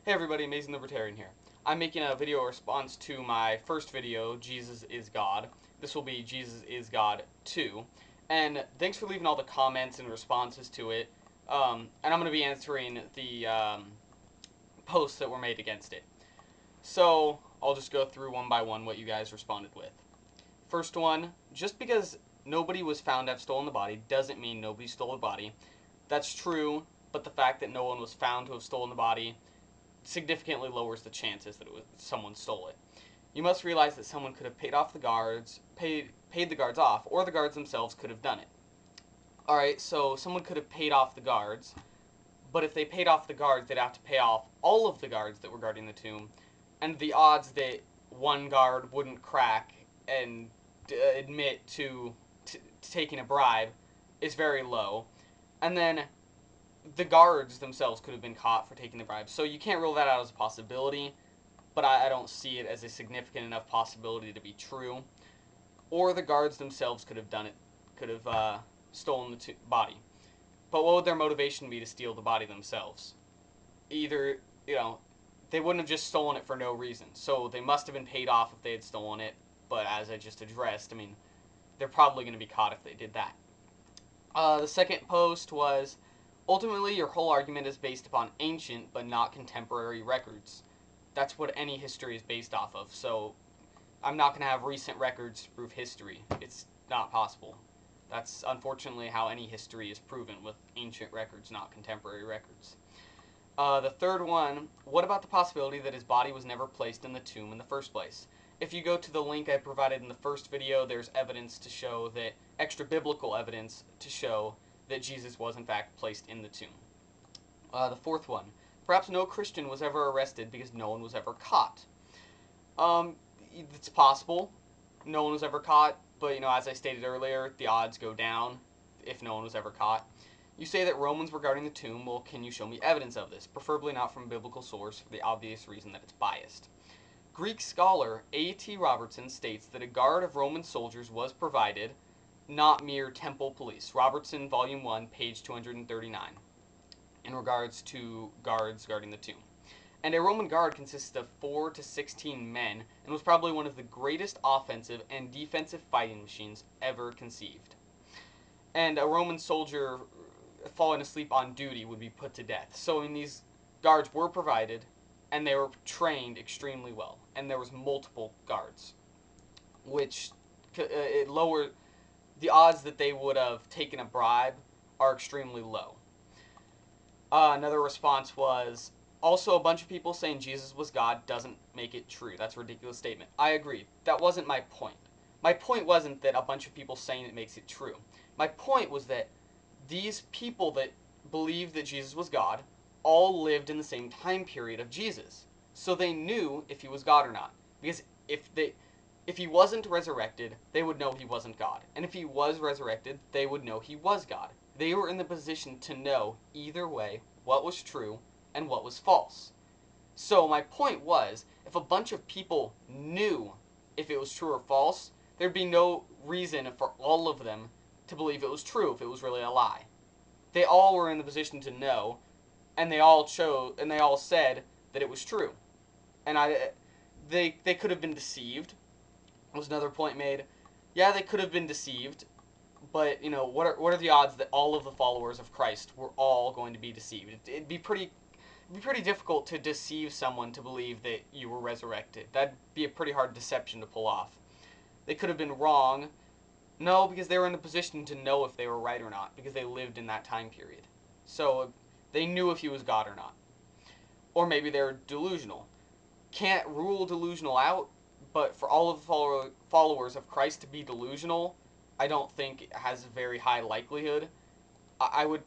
Hey everybody, Amazing Libertarian here. I'm making a video response to my first video, Jesus is God. This will be Jesus is God 2. And thanks for leaving all the comments and responses to it. And I'm going to be answering the posts that were made against it. So I'll just go through one by one what you guys responded with. First one, just because nobody was found to have stolen the body doesn't mean nobody stole the body. That's true, but the fact that no one was found to have stolen the body significantly lowers the chances that someone stole it. You must realize that someone could have paid the guards off, or the guards themselves could have done it. Alright, so someone could have paid off the guards, but if they paid off the guards, they'd have to pay off all of the guards that were guarding the tomb, and the odds that one guard wouldn't crack and admit to taking a bribe is very low. And then the guards themselves could have been caught for taking the bribe. So you can't rule that out as a possibility, but I don't see it as a significant enough possibility to be true. Or the guards themselves could have done it, could have stolen the body. But what would their motivation be to steal the body themselves? Either, they wouldn't have just stolen it for no reason. So they must have been paid off if they had stolen it, but as I just addressed, they're probably going to be caught if they did that. The second post was, ultimately, your whole argument is based upon ancient but not contemporary records. That's what any history is based off of, so I'm not going to have recent records to prove history. It's not possible. That's unfortunately how any history is proven, with ancient records, not contemporary records. The third one, what about the possibility that his body was never placed in the tomb in the first place? If you go to the link I provided in the first video, there's evidence to show that, extra biblical evidence to show that Jesus was in fact placed in the tomb. The fourth one, perhaps no Christian was ever arrested because no one was ever caught. It's possible. No one was ever caught, but as I stated earlier, the odds go down if no one was ever caught. You say that Romans were guarding the tomb. Well, can you show me evidence of this? Preferably not from a biblical source, for the obvious reason that it's biased. Greek scholar A.T. Robertson states that a guard of Roman soldiers was provided, not mere temple police. Robertson, Volume 1, page 239, in regards to guards guarding the tomb. And a Roman guard consisted of 4 to 16 men, and was probably one of the greatest offensive and defensive fighting machines ever conceived. And a Roman soldier falling asleep on duty would be put to death. So these guards were provided, and they were trained extremely well. And there was multiple guards, which it lowered the odds that they would have taken a bribe are extremely low. Another response was, also a bunch of people saying Jesus was God doesn't make it true. That's a ridiculous statement. I agree. That wasn't my point. My point wasn't that a bunch of people saying it makes it true. My point was that these people that believed that Jesus was God all lived in the same time period of Jesus. So they knew if he was God or not. Because if he wasn't resurrected, they would know he wasn't God. And if he was resurrected, they would know he was God. They were in the position to know either way what was true and what was false. So my point was, if a bunch of people knew if it was true or false, there'd be no reason for all of them to believe it was true if it was really a lie. They all were in the position to know, and they all said that it was true. And they could have been deceived. Was another point made. Yeah, they could have been deceived, but what are the odds that all of the followers of Christ were all going to be deceived? It'd be pretty difficult to deceive someone to believe that you were resurrected. That'd be a pretty hard deception to pull off. They could have been wrong. No, because they were in a position to know if they were right or not, because they lived in that time period. So they knew if he was God or not. Or maybe they're delusional. Can't rule delusional out, but for all of the followers of Christ to be delusional, I don't think it has a very high likelihood. I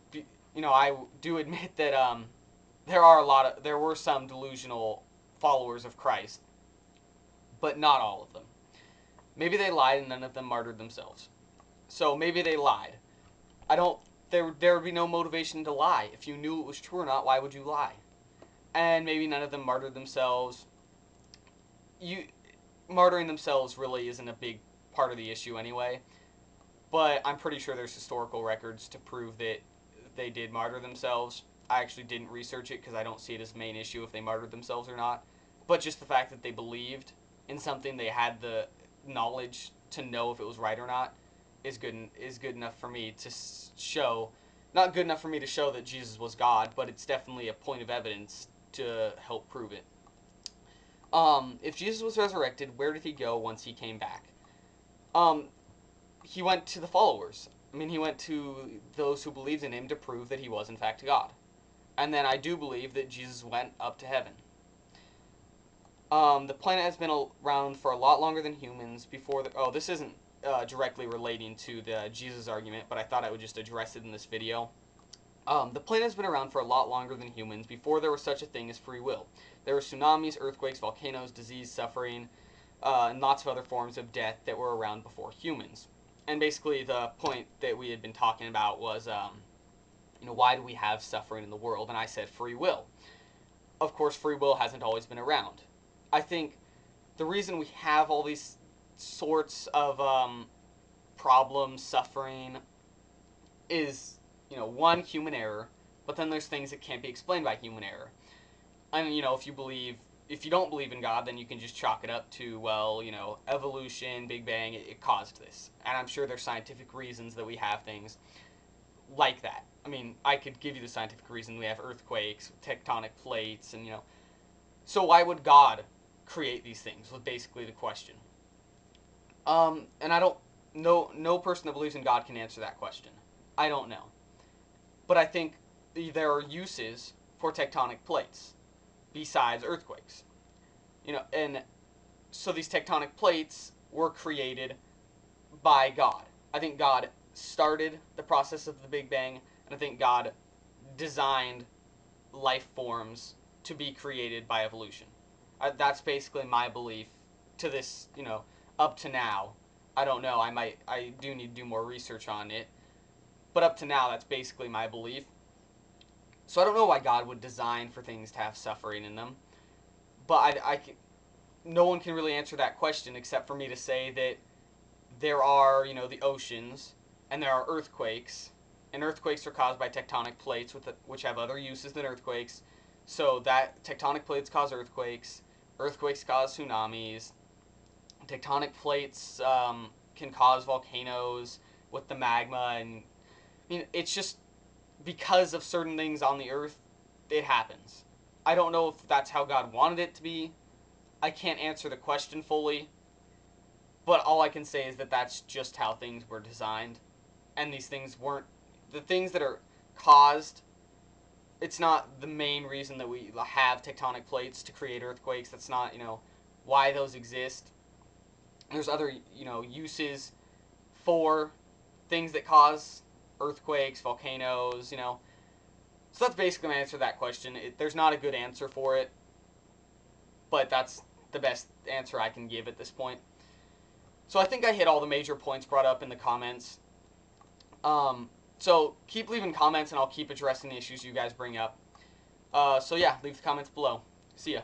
do admit that there were some delusional followers of Christ, but not all of them. Maybe they lied and none of them martyred themselves. So maybe they lied. There would be no motivation to lie. If you knew it was true or not, why would you lie? And maybe none of them martyred themselves. Martyring themselves really isn't a big part of the issue anyway, but I'm pretty sure there's historical records to prove that they did martyr themselves. I actually didn't research it because I don't see it as a main issue if they martyred themselves or not. But just the fact that they believed in something, they had the knowledge to know if it was right or not, is good enough for me to show. Not good enough for me to show that Jesus was God, but it's definitely a point of evidence to help prove it. If Jesus was resurrected, where did he go once he came back? He went to the followers. I mean, he went to those who believed in him to prove that he was in fact God. And then I do believe that Jesus went up to heaven. The planet has been around for a lot longer than humans before the... Oh, this isn't directly relating to the Jesus argument, but I thought I would just address it in this video. The planet has been around for a lot longer than humans before there was such a thing as free will. There were tsunamis, earthquakes, volcanoes, disease, suffering, and lots of other forms of death that were around before humans. And basically the point that we had been talking about was, why do we have suffering in the world? And I said free will. Of course, free will hasn't always been around. I think the reason we have all these sorts of problems, suffering, is, one, human error, but then there's things that can't be explained by human error. And, if you don't believe in God, then you can just chalk it up to, evolution, Big Bang, it caused this. And I'm sure there's scientific reasons that we have things like that. I mean, I could give you the scientific reason we have earthquakes, tectonic plates, and, So why would God create these things was basically the question. And I don't... No person that believes in God can answer that question. I don't know. But I think there are uses for tectonic plates besides earthquakes. And so these tectonic plates were created by God. I think God started the process of the Big Bang, and I think God designed life forms to be created by evolution. That's basically my belief to this, up to now. I don't know, I do need to do more research on it, but up to now, that's basically my belief. So I don't know why God would design for things to have suffering in them, but no one can really answer that question except for me to say that there are, the oceans, and there are earthquakes, and earthquakes are caused by tectonic plates which have other uses than earthquakes. So that tectonic plates cause earthquakes cause tsunamis, tectonic plates can cause volcanoes with the magma, and it's just because of certain things on the earth, it happens. I don't know if that's how God wanted it to be. I can't answer the question fully, but all I can say is that that's just how things were designed, and these things weren't... The things that are caused, it's not the main reason that we have tectonic plates to create earthquakes. That's not, why those exist. There's other, uses for things that cause earthquakes, volcanoes, So that's basically my answer to that question. There's not a good answer for it, but that's the best answer I can give at this point. So I think I hit all the major points brought up in the comments. So keep leaving comments, and I'll keep addressing the issues you guys bring up. So yeah, leave the comments below. See ya.